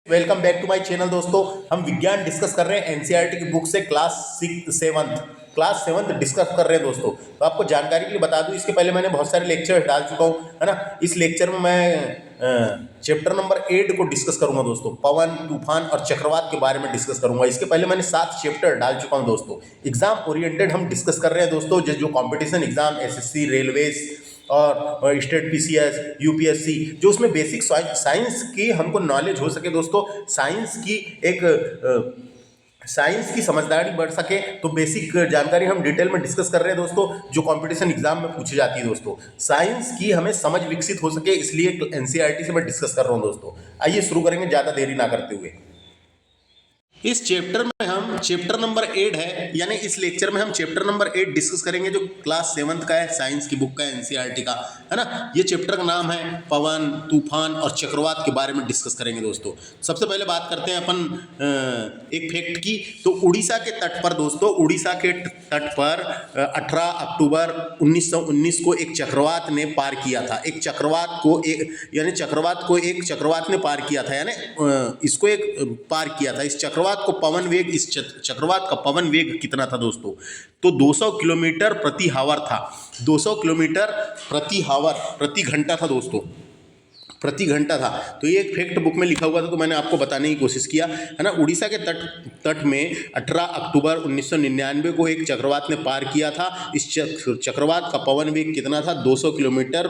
Welcome back to my channel दोस्तों। हम विज्ञान डिस्कस कर रहे हैं एनसीईआरटी की बुक से क्लास सेवन्थ डिस्कस कर रहे हैं दोस्तों। तो आपको जानकारी के लिए बता दूं, इसके पहले मैंने बहुत सारे लेक्चर डाल चुका हूं, है ना। इस लेक्चर में मैं चैप्टर नंबर 8 को डिस्कस करूंगा दोस्तों। पवन, तूफान और चक्रवात के बारे में डिस्कस करूंगा। इसके पहले मैंने 7 चैप्टर डाल चुका हूं दोस्तों। एग्जाम ओरिएंटेड हम डिस्कस कर रहे हैं दोस्तों। जो कंपटीशन एग्जाम एसएससी, रेलवेज और स्टेट पीसीएस, यूपीएससी, जो उसमें बेसिक साइंस की हमको नॉलेज हो सके दोस्तों, साइंस की समझदारी बढ़ सके, तो बेसिक जानकारी हम डिटेल में डिस्कस कर रहे हैं दोस्तों, जो कंपटीशन एग्जाम में पूछी जाती है दोस्तों। साइंस की हमें समझ विकसित हो सके, इसलिए एनसीईआरटी से मैं डिस्कस कर रहा हूं दोस्तों। आइए शुरू करेंगे ज़्यादा देरी ना करते हुए। इस चैप्टर में हम चैप्टर नंबर 8 है, यानी इस लेक्चर में हम चैप्टर नंबर 8 डिस्कस करेंगे, जो क्लास 7th का है, साइंस की बुक का है, एनसीईआरटी का, है ना। ये चैप्टर का नाम है पवन, तूफान और चक्रवात के बारे में डिस्कस करेंगे दोस्तों। सबसे पहले बात करते हैं अपन एक फैक्ट की। तो उड़ीसा के तट पर दोस्तों, उड़ीसा के तट पर 18 अक्टूबर 1919 को एक चक्रवात ने पार किया था। एक चक्रवात ने पार किया था, यानी इसको एक पार किया था। इस चक्रवात को पवन वेग, इस चक्रवात का पवन वेग कितना था दोस्तों? तो 200 किलोमीटर प्रति हावर था। 200 किलोमीटर प्रति घंटा था दोस्तों, प्रति घंटा था। तो ये एक फैक्ट बुक में लिखा हुआ था, तो मैंने आपको बताने की कोशिश किया, है ना। उड़ीसा के तट में 18 अक्टूबर 1999 को एक चक्रवात ने पार किया था। इस चक्रवात का पवन वेग कितना था? 200 किलोमीटर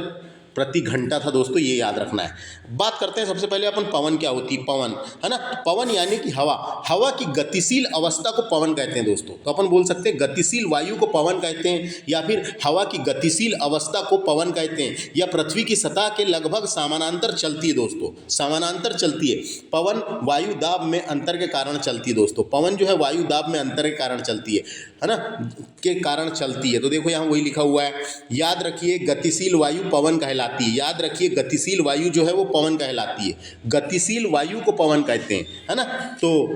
प्रति घंटा था दोस्तों, ये याद रखना है। बात करते हैं सबसे पहले अपन पवन क्या होती है। पवन, है ना, पवन यानी कि हवा की गतिशील अवस्था को पवन कहते हैं दोस्तों। तो अपन बोल सकते हैं गतिशील वायु को पवन कहते हैं, या फिर हवा की गतिशील अवस्था को पवन कहते हैं, या पृथ्वी की सतह के लगभग समानांतर चलती है दोस्तों, समानांतर चलती है। पवन वायु दाब में अंतर के कारण चलती है दोस्तों। पवन जो है वायु दाब में अंतर के कारण चलती है ना, के कारण चलती है। तो देखो यहाँ वही लिखा हुआ है, याद रखिए गतिशील वायु पवन कहलाती है। याद रखिए गतिशील वायु जो है वो पवन कहलाती है। गतिशील वायु को पवन कहते हैं, है ना। तो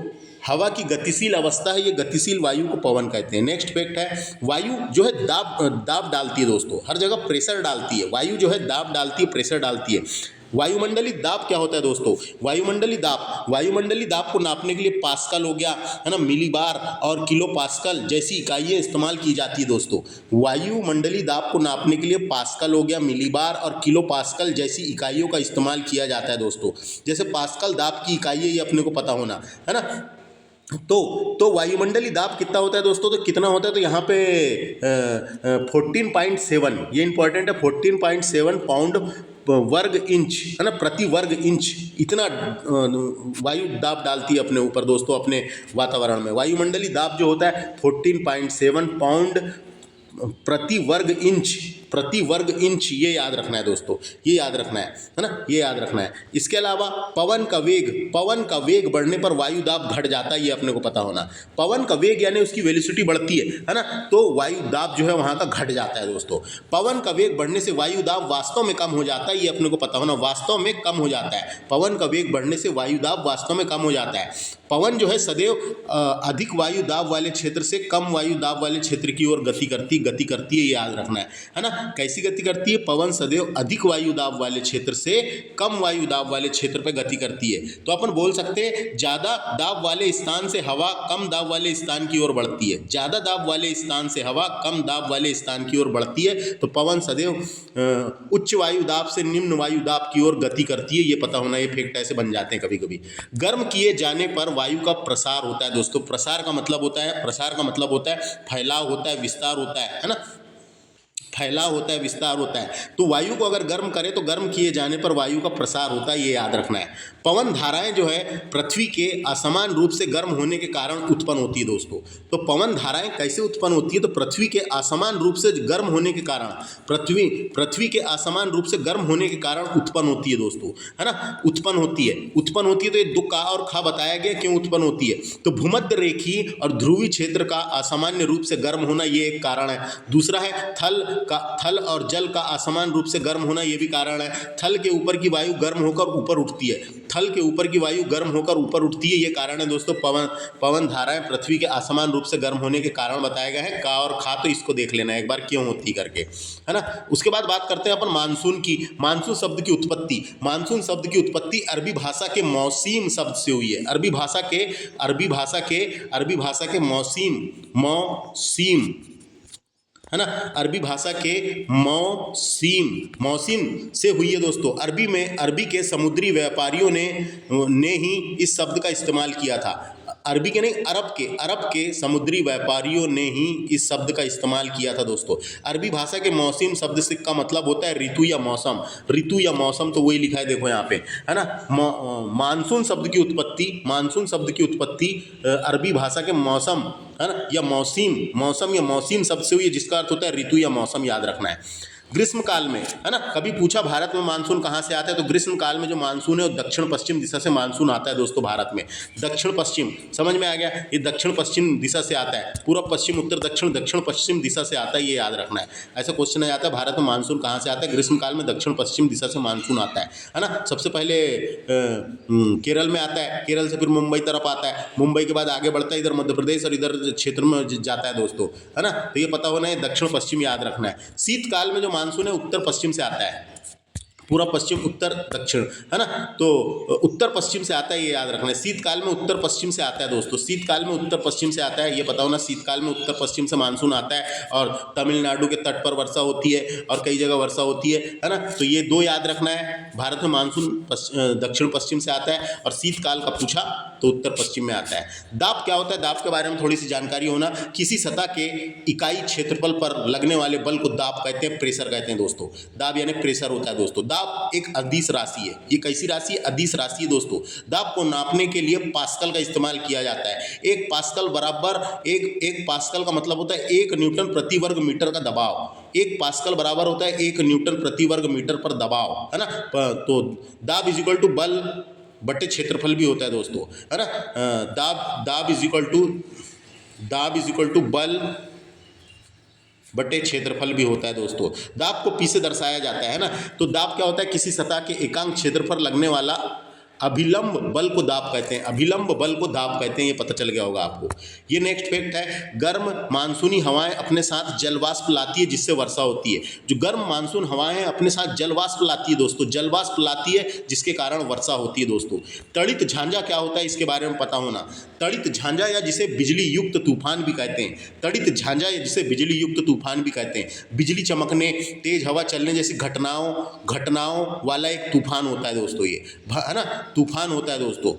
हवा की गतिशील अवस्था है, ये गतिशील वायु को पवन कहते हैं। नेक्स्ट फैक्ट है, वायु जो है दाब डालती है दोस्तों, हर जगह प्रेशर डालती है। वायु जो है दाब डालती है, प्रेशर डालती है। वायुमंडलीय दाब क्या होता है दोस्तों? वायुमंडलीय दाब को नापने के लिए पास्कल हो गया, है ना, मिलीबार और किलो पास्कल जैसी इकाइयाँ इस्तेमाल की जाती है दोस्तों। वायुमंडलीय दाब को नापने के लिए पास्कल हो गया, मिलीबार और किलो पास्कल जैसी इकाइयों का इस्तेमाल किया जाता है दोस्तों। जैसे पास्कल दाब की इकाई है, ये अपने को पता होना, है ना। तो वायुमंडलीय दाब कितना होता है दोस्तों? तो कितना होता है, तो यहाँ पे 14.7, ये इंपॉर्टेंट है, 14.7 पाउंड वर्ग इंच, है ना, प्रति वर्ग इंच। इतना वायु दाब डालती है अपने ऊपर दोस्तों, अपने वातावरण में। वायुमंडलीय दाब जो होता है 14.7 पाउंड प्रति वर्ग इंच, ये याद रखना है दोस्तों, ये याद रखना है ना, ये याद रखना है। इसके अलावा पवन का वेग बढ़ने पर वायु दाब घट जाता है, ये अपने को पता होना। पवन का वेग यानी उसकी वेलोसिटी बढ़ती है ना, तो वायु दाब जो है वहाँ का घट जाता है दोस्तों। पवन का वेग बढ़ने से वायु दाब वास्तव में कम हो जाता है, ये अपने को पता होना, वास्तव में कम हो जाता है। पवन का वेग बढ़ने से वायु दाब वास्तव में कम हो जाता है। पवन जो है सदैव अधिक वायु दाब वाले क्षेत्र से कम वायु दाब वाले क्षेत्र की ओर गति करती है, ये याद रखना है ना। कैसी गति करती है? पवन सदैव अधिक वायु दाब वाले क्षेत्र से कम वायु दाब वाले क्षेत्र पर गति करती है। तो अपन बोल सकते हैं ज़्यादा दाब वाले स्थान से हवा कम दाब वाले स्थान की ओर बढ़ती है। ज़्यादा दाब वाले स्थान से हवा कम दाब वाले स्थान की ओर बढ़ती है। तो पवन सदैव उच्च वायु दाब से निम्न वायु दाब की ओर गति करती है, ये पता होना। ये फैक्ट ऐसे बन जाते हैं कभी कभी। गर्म किए जाने पर वायु का प्रसार होता है दोस्तों। प्रसार का मतलब होता है फैलाव होता है, विस्तार होता है ना, फैलाव होता है, विस्तार होता है। तो वायु को अगर गर्म करें तो गर्म किए जाने पर वायु का प्रसार होता है, ये याद रखना है। पवन धाराएं जो है पृथ्वी के असमान रूप से गर्म होने के कारण उत्पन्न होती है दोस्तों। तो पवन धाराएं कैसे उत्पन्न होती है? तो पृथ्वी के असमान रूप से गर्म होने के कारण, पृथ्वी के असमान रूप से गर्म होने के कारण उत्पन्न होती है दोस्तों, है ना। उत्पन्न होती है तो ये दो का और खा बताया गया क्यों उत्पन्न होती है। तो भूमध्य रेखीय और ध्रुवीय क्षेत्र का असामान्य रूप से गर्म होना, ये एक कारण है। दूसरा है थल थल और जल का असमान रूप से गर्म होना ये भी कारण है। थल के ऊपर की वायु गर्म होकर ऊपर उठती है, थल के ऊपर की वायु गर्म होकर ऊपर उठती है, ये कारण है दोस्तों। पवन धाराएं पृथ्वी के असमान रूप से गर्म होने के कारण बताए गए हैं। का और खा तो इसको देख लेना एक बार क्यों होती करके, है ना। उसके बाद बात करते हैं अपन मानसून की। मानसून शब्द की उत्पत्ति, मानसून शब्द की उत्पत्ति अरबी भाषा के मौसीम शब्द से हुई है। अरबी भाषा के मौसीम, है ना, अरबी भाषा के मौसीम से हुई है दोस्तों। अरबी के समुद्री व्यापारियों ने ही इस शब्द का इस्तेमाल किया था। अरबी के नहीं, अरब के समुद्री व्यापारियों ने ही इस शब्द का इस्तेमाल किया था दोस्तों। अरबी भाषा के मौसम शब्द से का मतलब होता है ऋतु या मौसम। ऋतु या मौसम तो वही लिखा है देखो यहाँ पे, है ना। मानसून शब्द की उत्पत्ति अरबी भाषा के मौसम, है ना, या मौसम शब्द से हुई है, जिसका अर्थ होता है ऋतु या मौसम, याद रखना है। ग्रीष्म काल में, है ना, कभी पूछा भारत में मानसून कहाँ से आता है, तो ग्रीष्म काल में जो मानसून है वो दक्षिण पश्चिम दिशा से मानसून आता है दोस्तों भारत में। दक्षिण पश्चिम, समझ में आ गया, ये दक्षिण पश्चिम दिशा से आता है। पूर्व पश्चिम उत्तर दक्षिण, दक्षिण पश्चिम दिशा से आता है, ये याद रखना है। ऐसा क्वेश्चन आ जाता है भारत में मानसून कहाँ से आता है, ग्रीष्म काल में दक्षिण पश्चिम दिशा से मानसून आता है ना। सबसे पहले केरल में आता है, केरल से फिर मुंबई तरफ आता है, मुंबई के बाद आगे बढ़ता है इधर मध्य प्रदेश और इधर क्षेत्र में जाता है दोस्तों, है ना। तो ये पता होना है, दक्षिण पश्चिम याद रखना है। शीतकाल में जो मानसून है उत्तर पश्चिम से आता है, पूरा पश्चिम उत्तर दक्षिण, है ना, तो उत्तर पश्चिम से आता है, ये याद रखना है। शीतकाल में उत्तर पश्चिम से आता है दोस्तों, शीतकाल में उत्तर पश्चिम से आता है, ये पता होना। शीतकाल में उत्तर पश्चिम से मानसून आता है और तमिलनाडु के तट पर वर्षा होती है और कई जगह वर्षा होती है ना। तो ये दो याद रखना है। भारत में मानसून दक्षिण पश्चिम से आता है और शीतकाल का पूछा तो उत्तर पश्चिम में आता है। दाब क्या होता है, दाब के बारे में थोड़ी सी जानकारी होना। किसी सतह के इकाई क्षेत्रफल पर लगने वाले बल को दाब कहते हैं, प्रेशर कहते हैं दोस्तों। दाब यानी प्रेशर होता है दोस्तों। दाब एक अदिश राशि है। ये कैसी राशि है, अदिश राशि है दोस्तों। दाब को नापने के लिए पास्कल का इस्तेमाल किया जाता है। एक पास्कल बराबर एक पास्कल का मतलब होता है 1 न्यूटन प्रति वर्ग मीटर का दबाव। एक पास्कल बराबर होता है 1 न्यूटन प्रति वर्ग मीटर पर दबाव, है ना। तो दाब इज इक्वल टू बल बटे क्षेत्रफल भी होता है दोस्तों, है ना। दाब इज इक्वल टू बल बटे क्षेत्रफल भी होता है दोस्तों। दाब को पी से दर्शाया जाता है ना। तो दाब क्या होता है, किसी सतह के एकांक क्षेत्र पर लगने वाला अभिलंब बल को दाब कहते हैं। अभिलंब बल को दाब कहते हैं, ये पता चल गया होगा आपको। ये नेक्स्ट फैक्ट है। गर्म मानसूनी हवाएं अपने साथ जलवाष्प लाती है, जिससे वर्षा होती है। जो गर्म मानसून हवाएं अपने साथ जलवाष्प लाती है दोस्तों, जलवाष्प लाती है, जिसके कारण वर्षा होती है दोस्तों। तड़ित झांझा क्या होता है, इसके बारे में पता होना। तड़ित झांझा या जिसे बिजली युक्त तूफान भी कहते हैं, तड़ित झांझा या जिसे बिजली युक्त तूफान भी कहते हैं। बिजली चमकने, तेज हवा चलने जैसी घटनाओं वाला एक तूफान होता है दोस्तों, ये, है ना, तूफान होता है दोस्तों।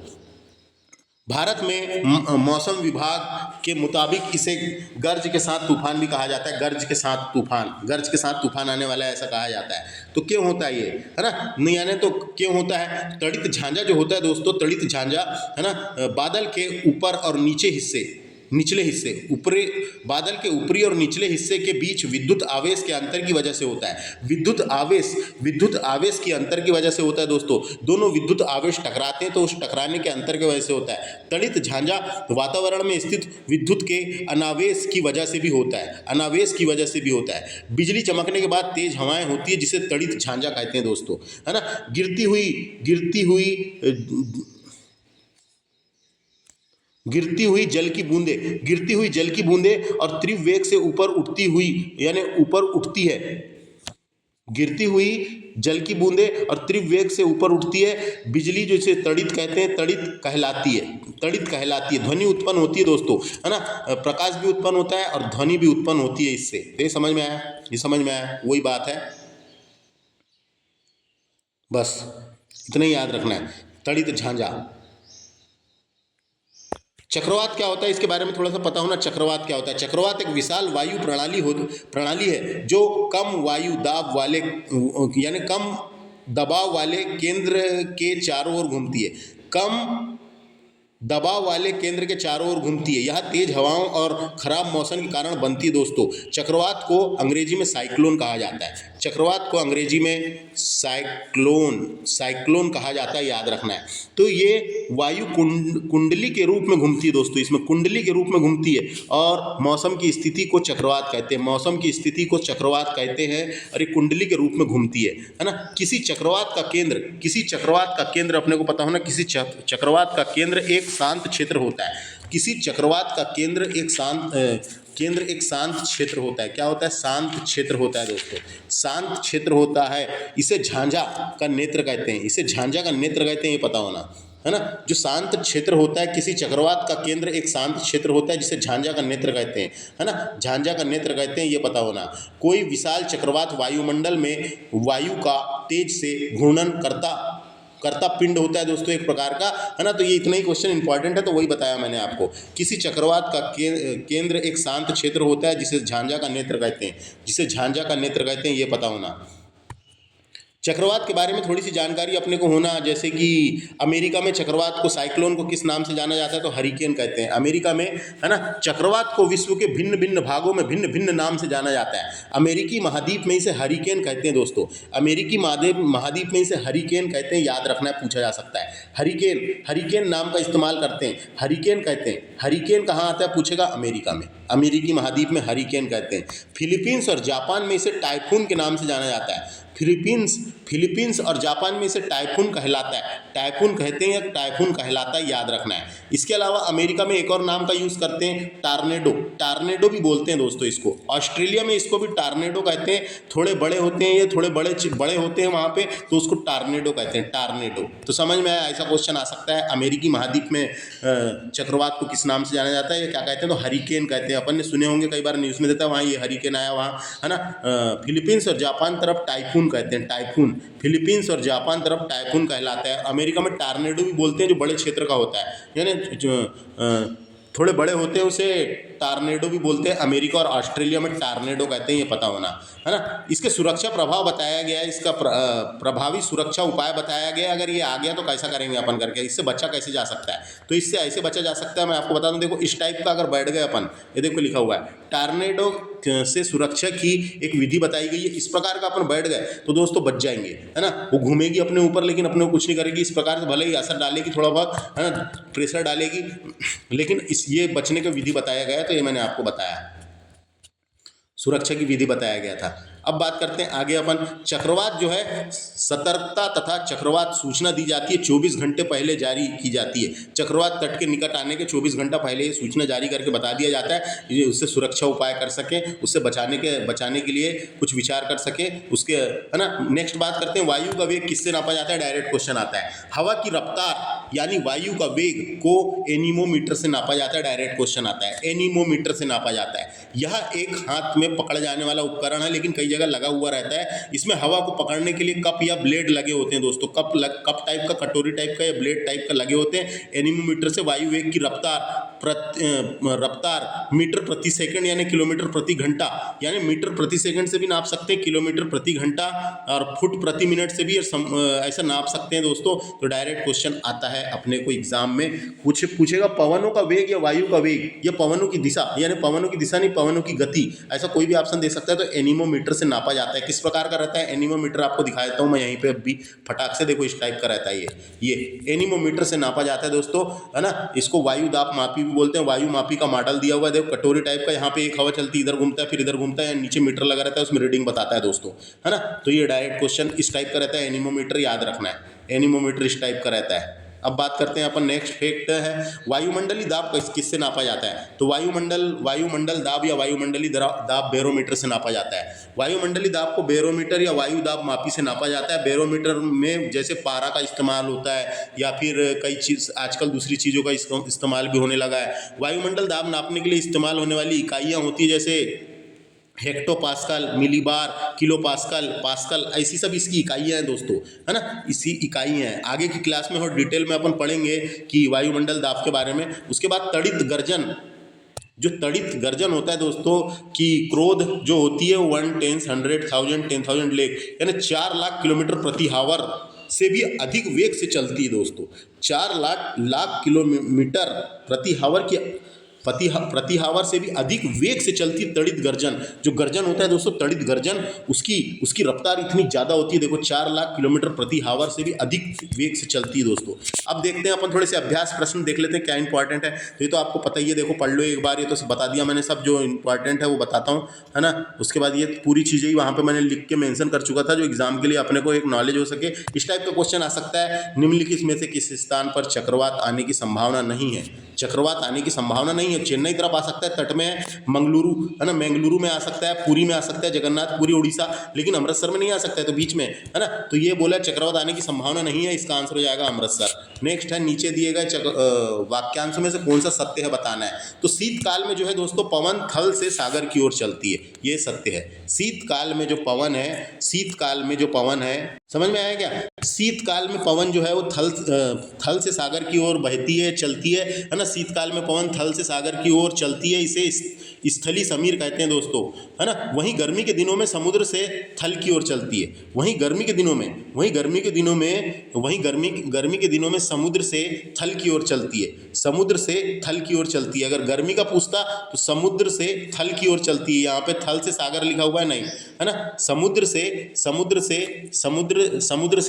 भारत में मौसम विभाग के मुताबिक इसे गर्ज के साथ तूफान भी कहा जाता है। गर्ज के साथ तूफान आने वाला है, ऐसा कहा जाता है। तो क्यों होता है ये, है ना, नहीं आने तो क्यों होता है। तड़ित झांझा जो होता है दोस्तों, तड़ित झांझा, है ना, बादल के ऊपर और निचले हिस्से बादल के ऊपरी और निचले हिस्से के बीच विद्युत आवेश के अंतर की वजह से होता है। विद्युत आवेश के अंतर की वजह से होता है दोस्तों। दोनों विद्युत आवेश टकराते हैं तो उस टकराने के अंतर की वजह से होता है। तड़ित झांझा वातावरण में स्थित विद्युत के अनावेश की वजह से भी होता है। बिजली चमकने के बाद तेज हवाएं होती है, जिसे तड़ित झांझा कहते हैं दोस्तों, है ना। गिरती हुई जल की बूंदें और तीव्र वेग से ऊपर उठती हुई, यानी ऊपर उठती है। गिरती हुई जल की बूंदें और तीव्र वेग से ऊपर उठती है। बिजली जो इसे तड़ित कहते हैं, तड़ित कहलाती है। ध्वनि उत्पन्न होती है दोस्तों, है ना। प्रकाश भी उत्पन्न होता है और ध्वनि भी उत्पन्न होती है इससे। ये समझ में आया, वही बात है, बस इतना ही याद रखना है। तड़ित झांझा। चक्रवात क्या होता है, इसके बारे में थोड़ा सा पता होना। चक्रवात क्या होता है। चक्रवात एक विशाल वायु प्रणाली है जो कम वायु दाब वाले, यानी कम दबाव वाले केंद्र के चारों ओर घूमती है। यह तेज हवाओं और खराब मौसम के कारण बनती है दोस्तों। चक्रवात को अंग्रेजी में साइक्लोन कहा जाता है। चक्रवात को अंग्रेजी में साइक्लोन कहा जाता है, याद रखना है। तो ये वायु कुंडली के रूप में घूमती है दोस्तों, इसमें कुंडली के रूप में घूमती है और मौसम की स्थिति को चक्रवात कहते हैं, मौसम की स्थिति को चक्रवात कहते हैं और ये कुंडली के रूप में घूमती है ना। किसी चक्रवात का केंद्र अपने को पता होना, किसी चक्रवात का केंद्र एक शांत क्षेत्र होता है। किसी चक्रवात का केंद्र एक शांत क्षेत्र होता है। क्या होता है? शांत क्षेत्र होता है दोस्तों, शांत क्षेत्र होता है। इसे झांझा का नेत्र कहते हैं, ये पता होना है ना। जो शांत क्षेत्र होता है, किसी चक्रवात का केंद्र एक शांत क्षेत्र होता है जिसे झांझा का नेत्र कहते हैं, है ना, झांझा का नेत्र कहते हैं, ये पता होना। कोई विशाल चक्रवात वायुमंडल में वायु का तेज से घूर्णन करता पिंड होता है दोस्तों, एक प्रकार का, है ना। तो ये इतना ही क्वेश्चन इंपॉर्टेंट है, तो वही बताया मैंने आपको। किसी चक्रवात का केंद्र एक शांत क्षेत्र होता है जिसे झांझा का नेत्र कहते हैं, ये पता होना। चक्रवात के बारे में थोड़ी सी जानकारी अपने को होना, जैसे कि अमेरिका में चक्रवात को, साइक्लोन को किस नाम से जाना जाता है? तो हरिकेन कहते हैं अमेरिका में, है ना। चक्रवात को विश्व के भिन्न भिन्न भागों में भिन्न भिन्न नाम से जाना जाता है। अमेरिकी महाद्वीप में इसे हरिकेन कहते हैं दोस्तों, अमेरिकी महाद्वीप में इसे हरिकेन कहते हैं, याद रखना है, पूछा जा सकता है। हरिकेन नाम का इस्तेमाल करते हैं, हरिकेन कहते हैं। हरिकेन कहाँ आता है पूछेगा? अमेरिका में, अमेरिकी महाद्वीप में हरिकेन कहते हैं। फिलीपींस और जापान में इसे टाइफून के नाम से जाना जाता है। फिलीपींस और जापान में इसे टाइफून कहलाता है, टाइफून कहते हैं या टाइफून कहलाता है, याद रखना है। इसके अलावा अमेरिका में एक और नाम का यूज़ करते हैं, टार्नेडो भी बोलते हैं दोस्तों इसको। ऑस्ट्रेलिया में इसको भी टार्नेडो कहते हैं। थोड़े बड़े होते हैं, ये थोड़े बड़े होते हैं वहाँ पे, तो उसको टार्नेडो कहते हैं, टार्नेडो। तो समझ में आया, ऐसा क्वेश्चन आ सकता है। अमेरिकी महाद्वीप में चक्रवात को किस नाम से जाना जाता है, ये क्या कहते हैं? तो हरिकेन कहते हैं। अपन ने सुने होंगे, कई बार न्यूज़ में देता है, वहाँ ये हरिकेन आया वहाँ, है ना। फिलीपींस और जापान तरफ टाइफून कहते हैं, टाइफून। फिलीपींस और जापान तरफ टाइफून कहलाता है। अमेरिका में टार्नेडो भी बोलते हैं, जो बड़े क्षेत्र का होता है, यानी थोड़े बड़े होते हैं उसे टार्नेडो भी बोलते हैं। अमेरिका और ऑस्ट्रेलिया में टार्नेडो कहते हैं, ये पता होना, है ना। इसके सुरक्षा प्रभाव बताया गया है, इसका प्रभावी सुरक्षा उपाय बताया गया है। अगर ये आ गया तो कैसा करेंगे अपन करके, इससे बचा कैसे जा सकता है? तो इससे ऐसे बचा जा सकता है, मैं आपको बता दूं। देखो, इस टाइप का अगर बैठ गए अपन, ये देखो लिखा हुआ है, टार्नेडो से सुरक्षा की एक विधि बताई गई है। इस प्रकार का अपन बैठ गए तो दोस्तों बच जाएंगे, है ना। वो घूमेगी अपने ऊपर लेकिन अपने को कुछ नहीं करेगी। इस प्रकार से भले ही असर डालेगी थोड़ा बहुत, है ना, प्रेशर डालेगी, लेकिन ये बचने का विधि बताया गया है, तो ये मैंने आपको बताया, सुरक्षा की विधि बताया गया था। अब बात करते हैं आगे अपन। चक्रवात जो है, सतर्कता तथा चक्रवात सूचना दी जाती है, 24 घंटे पहले जारी की जाती है। चक्रवात तट के निकट आने के 24 घंटा पहले ये सूचना जारी करके बता दिया जाता है, ये उससे सुरक्षा उपाय कर सकें, उससे बचाने के लिए कुछ विचार कर सकें उसके, है ना। नेक्स्ट बात करते हैं, वायु का वेग किससे नापा जाता है? डायरेक्ट क्वेश्चन आता है। हवा की रफ्तार यानी वायु का वेग को एनीमोमीटर से नापा जाता है, डायरेक्ट क्वेश्चन आता है, एनीमोमीटर से नापा जाता है। यह एक हाथ में पकड़ जाने वाला उपकरण है, लेकिन कई जगह लगा हुआ रहता है। इसमें हवा को पकड़ने के लिए कप या ब्लेड लगे होते हैं दोस्तों, कप टाइप का, कटोरी टाइप का या ब्लेड टाइप का लगे होते हैं। एनीमोमीटर से वायु वेग की रफ्तार मीटर प्रति सेकंड यानी किलोमीटर प्रति घंटा, यानी मीटर प्रति सेकंड से भी नाप सकते हैं, किलोमीटर प्रति घंटा और फुट प्रति मिनट से भी ऐसा नाप सकते हैं दोस्तों। तो डायरेक्ट क्वेश्चन आता है अपने को एग्जाम में, पूछेगा पवनों का वेग या वायु का वेग या पवनों की दिशा, यानी पवनों की दिशा नहीं, पवनों की गति, ऐसा कोई भी ऑप्शन दे सकता है। तो एनीमोमीटर से नापा जाता है। किस प्रकार का रहता है एनीमोमीटर? आपको दिखा देता हूं मैं यहीं पे अभी फटाक से, देखो इस टाइप का रहता है ये एनीमोमीटर से नापा जाता है दोस्तों, है ना। इसको वायु दाब मापी भी बोलते हैं। वायु मापी का मॉडल दिया हुआ है, देखो कटोरी टाइप का, यहाँ पे एक हवा चलती है, इधर घूमता है फिर इधर घूमता है, नीचे मीटर लगा रहता है, उसमें रीडिंग बताता है दोस्तों, है ना। तो ये डायरेक्ट क्वेश्चन इस टाइप का रहता है, एनीमोमीटर याद रखना है, एनीमोमीटर इस टाइप का रहता है। अब बात करते हैं अपन, नेक्स्ट फैक्ट है वायुमंडली दाब किससे नापा जाता है? तो वायुमंडल दाब या वायुमंडली दाब बैरोमीटर से नापा जाता है। वायुमंडली दाब को बैरोमीटर या वायु दाब मापी से नापा जाता है। बैरोमीटर में जैसे पारा का इस्तेमाल होता है या फिर कई चीज़ आजकल दूसरी चीज़ों का इस्तेमाल भी होने लगा है। वायुमंडल दाब नापने के लिए इस्तेमाल होने वाली इकाइयाँ होती है, जैसे हेक्टोपास्कल, मिलीबार, किलोपास्कल, पास्कल, ऐसी सब इसकी इकाइयाँ हैं दोस्तों, है ना। इसी इकाइयाँ हैं। आगे की क्लास में और डिटेल में अपन पढ़ेंगे कि वायुमंडल दाब के बारे में। उसके बाद तड़ित गर्जन, जो तड़ित गर्जन होता है दोस्तों की क्रोध जो होती है 1, 10, 100, 1000, 10,000 लेख, यानी 4 लाख किलोमीटर प्रति हावर से भी अधिक वेग से चलती है दोस्तों। 4 लाख किलोमीटर प्रति हावर की प्रति हावर से भी अधिक वेग से चलती तड़ित गर्जन। जो गर्जन होता है दोस्तों, तड़ित गर्जन, उसकी रफ्तार इतनी ज़्यादा होती है, देखो 4 लाख किलोमीटर प्रति हावर से भी अधिक वेग से चलती है दोस्तों। अब देखते हैं अपन थोड़े से अभ्यास प्रश्न देख लेते हैं क्या इंपॉर्टेंट है। तो ये तो आपको पता ही है, देखो पढ़ लो एक बार, ये तो बता दिया मैंने, सब जो इंपॉर्टेंट है वो बताता हूँ, है ना। उसके बाद ये पूरी चीज़ें ही वहाँ पर मैंने लिख के मेंशन कर चुका था, जो एग्जाम के लिए अपने को एक नॉलेज हो सके। इस टाइप का क्वेश्चन आ सकता है, निम्नलिखित में से किस स्थान पर चक्रवात आने की संभावना नहीं है। चक्रवात आने की संभावना नहीं है, चेन्नई तरफ आ सकता है, तट में है, मंगलुरु, है ना, मंगलुरु में आ सकता है, पुरी में आ सकता है, जगन्नाथपुरी उड़ीसा, लेकिन अमृतसर में नहीं आ सकता है, तो बीच में, है ना। तो ये बोला चक्रवात आने की संभावना नहीं है, इसका आंसर हो जाएगा अमृतसर। नेक्स्ट है, नीचे दिए गए वाक्यांशों में से कौन सा सत्य है बताना है। तो शीतकाल में जो है दोस्तों, पवन थल से सागर की ओर चलती है, ये सत्य है। शीतकाल में जो पवन है, शीतकाल में जो पवन है, समझ में आया क्या। शीतकाल में पवन जो है वो थल से सागर की ओर बहती है, चलती है ना। शीतकाल में पवन थल से सागर की ओर चलती है, इसे स्थली समीर कहते हैं दोस्तों, है ना। वहीं गर्मी के दिनों में समुद्र से थल की ओर चलती है। वहीं गर्मी के दिनों में समुद्र से थल की ओर चलती है, समुद्र से थल की ओर चलती है। अगर गर्मी का पूछता तो समुद्र से थल की ओर चलती है, यहाँ पे थल से सागर लिखा हुआ है नहीं, है ना। समुद्र से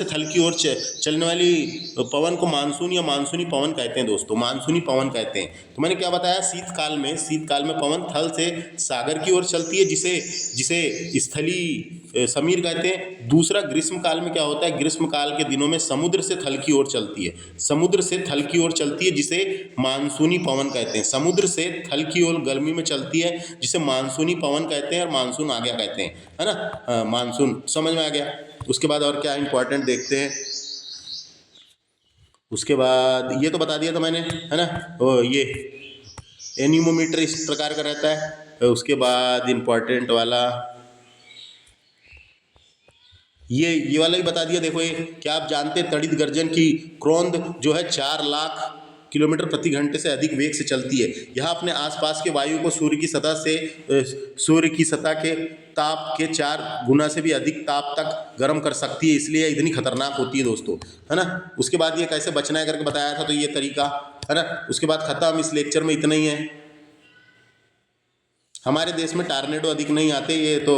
थल की ओर चलने वाली पवन को मानसून या मानसूनी पवन कहते हैं दोस्तों, मानसूनी पवन कहते हैं। तो मैंने क्या बताया, शीतकाल में पवन थल से सागर की ओर चलती है, जिसे स्थली समीर कहते हैं। दूसरा, ग्रीष्म काल में क्या होता है, ग्रीष्म काल के दिनों में समुद्र से थल की ओर चलती है, समुद्र से थल की ओर चलती है, जिसे मानसूनी पवन कहते हैं। समुद्र से थल की ओर गर्मी में चलती है, जिसे मानसूनी पवन कहते हैं, और मानसून आ गया कहते हैं, है ना। मानसून समझ में आ गया। उसके बाद और क्या इंपॉर्टेंट देखते हैं। उसके बाद ये तो बता दिया था मैंने, है ना। ये एनीमोमीटर इस प्रकार का रहता है। उसके बाद इंपॉर्टेंट वाला ये वाला भी बता दिया। देखो, ये क्या आप जानते हैं, तड़ित गर्जन की क्रोंद जो है 4 लाख किलोमीटर प्रति घंटे से अधिक वेग से चलती है। यह अपने आसपास के वायु को सूर्य की सतह के ताप के 4 गुना से भी अधिक ताप तक गर्म कर सकती है, इसलिए इतनी खतरनाक होती है दोस्तों, है ना। उसके बाद ये कैसे बचना है करके बताया था, तो ये तरीका, है ना। उसके बाद खत्म, इस लेक्चर में इतना ही है। हमारे देश में टार्नेडो अधिक नहीं आते, ये तो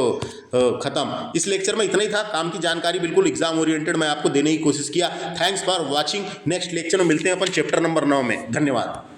खत्म। इस लेक्चर में इतना ही था, काम की जानकारी बिल्कुल एग्जाम ओरिएंटेड मैं आपको देने की कोशिश किया। Thanks for watching. Next lecture में मिलते हैं अपन चैप्टर नंबर 9 में। धन्यवाद।